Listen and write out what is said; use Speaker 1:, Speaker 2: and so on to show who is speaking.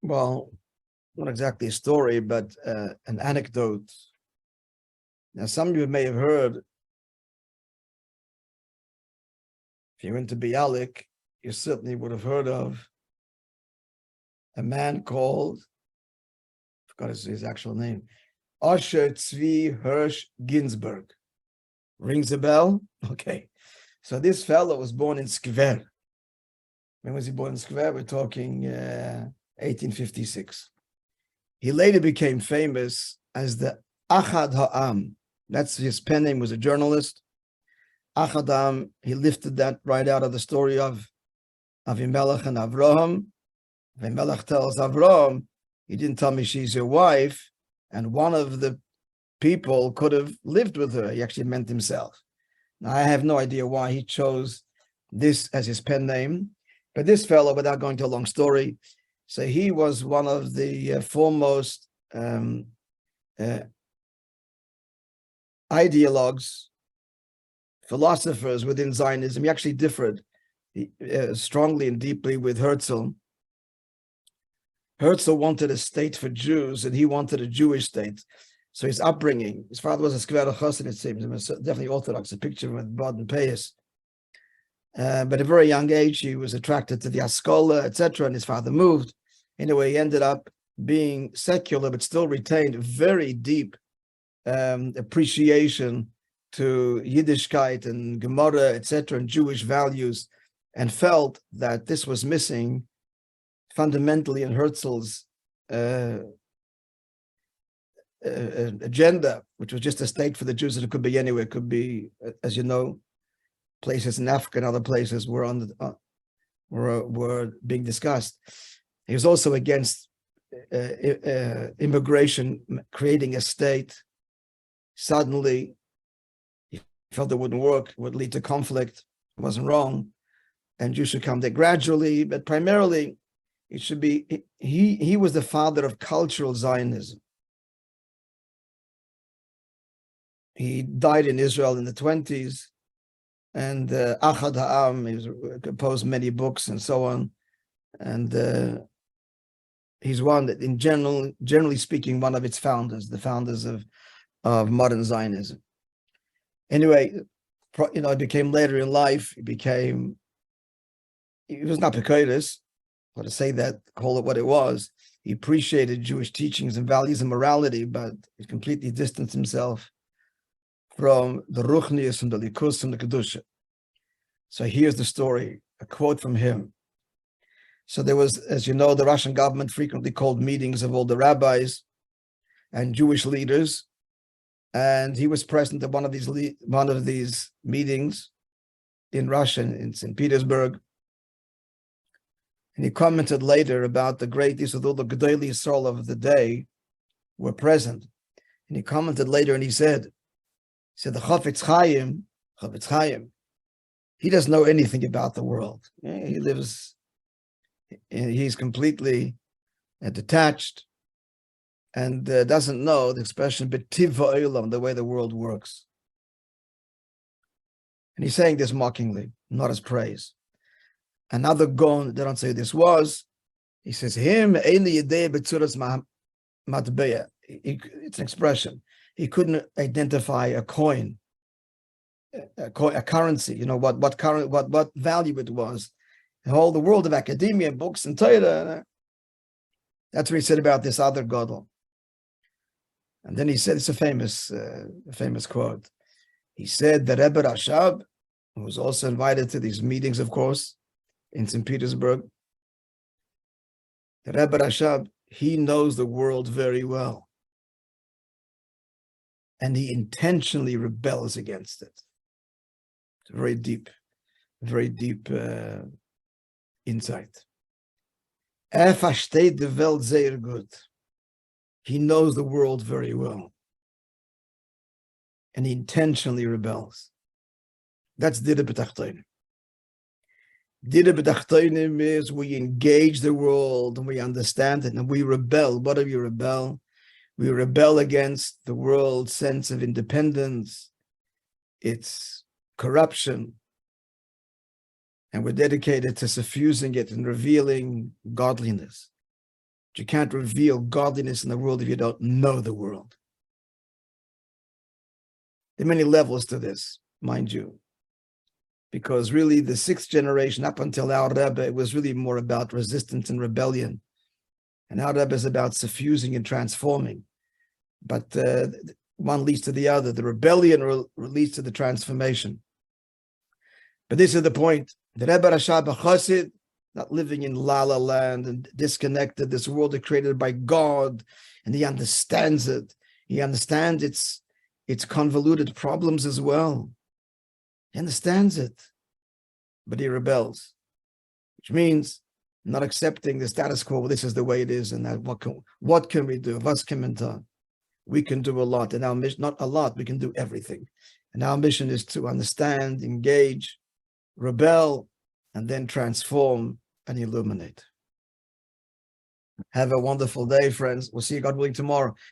Speaker 1: Well, not exactly a story, but an anecdote. Now, some of you may have heard, if you went to Bialik, you certainly would have heard of a man called, I forgot his actual name, Osher Tzvi Hirsch Ginsburg. Rings a bell? Okay. So this fellow was born in Skver. When was he born in Skver? We're talking 1856. He later became famous as the Achad Ha'am. That's his pen name, was a journalist. Achad Ha'am, he lifted that right out of the story of Avimelech and Avraham. Avimelech tells Avraham, he didn't tell me she's your wife, and one of the people could have lived with her. He actually meant himself. Now, I have no idea why he chose this as his pen name, but this fellow, without going to a long story, so he was one of the foremost ideologues, philosophers within Zionism. He actually differed strongly and deeply with Herzl. Herzl wanted a state for Jews, and he wanted a Jewish state. So his upbringing, his father was a Skver Chassid, it seems, he was definitely Orthodox, a picture with Bod and Payas. But at a very young age, he was attracted to the Askola, etc., and his father moved. Anyway, he ended up being secular, but still retained very deep appreciation to Yiddishkeit and Gemara, etc., and Jewish values, and felt that this was missing fundamentally in Herzl's agenda, which was just a state for the Jews, and it could be anywhere. It could be, as you know, places in Africa and other places were on the were being discussed. He was also against immigration, creating a state. Suddenly, he felt it wouldn't work, would lead to conflict. It wasn't wrong, and Jews should come there gradually, but primarily, it should be. He was the father of cultural Zionism. He died in Israel in the 20s, and Achad Ha'am, he composed many books and so on, and he's one that, generally speaking, one of its founders, the founders of modern Zionism. Anyway, it became later in life, he was not Pekaitis, but to say that, call it what it was. He appreciated Jewish teachings and values and morality, but he completely distanced himself from the Ruchnius, from the Likus, from the Kedusha. So here's the story, a quote from him. So there was, as you know, the Russian government frequently called meetings of all the rabbis and Jewish leaders, and he was present at one of these meetings in Russia, in St. Petersburg. And he commented later about the great Yisrael, the Gedolei Yisrael of the day were present. And he commented later, and he said the Chafetz Chaim, he doesn't know anything about the world. He lives, he's completely detached and doesn't know the expression "betiv ha'olam," the way the world works. And he's saying this mockingly, not as praise. Another Gon, they don't say this was, he says, him, it's an expression. He couldn't identify a coin, a currency, what value it was. The whole world of academia, books and Torah. That's what he said about this other Gadol. And then he said, it's a famous quote. He said that Rebbe Rashab, who was also invited to these meetings, of course, in St. Petersburg, the Rebbe Rashab, he knows the world very well. And he intentionally rebels against it. It's a very deep insight. Versteht die Welt sehr gut. He knows the world very well. And he intentionally rebels. That's Dira B'Tachtonim. Dira B'Tachtonim is we engage the world and we understand it and we rebel. What do we rebel? We rebel against the world's sense of independence, its corruption, and we're dedicated to suffusing it and revealing godliness. You can't reveal godliness in the world if you don't know the world. There are many levels to this, mind you, because really the sixth generation up until our Rebbe, it was really more about resistance and rebellion. And our Rebbe is about suffusing and transforming. But one leads to the other. The rebellion leads to the transformation. But this is the point. The Rebbe Rashab Chassid, not living in La La Land and disconnected. This world is created by God, and he understands it. He understands its convoluted problems as well. He understands it, but he rebels, which means not accepting the status quo. Well, this is the way it is, and that what can we do? Was can we do? We can do a lot, and our mission, not a lot, we can do everything. And our mission is to understand, engage, rebel, and then transform and illuminate. Have a wonderful day, friends. We'll see you, God willing, tomorrow.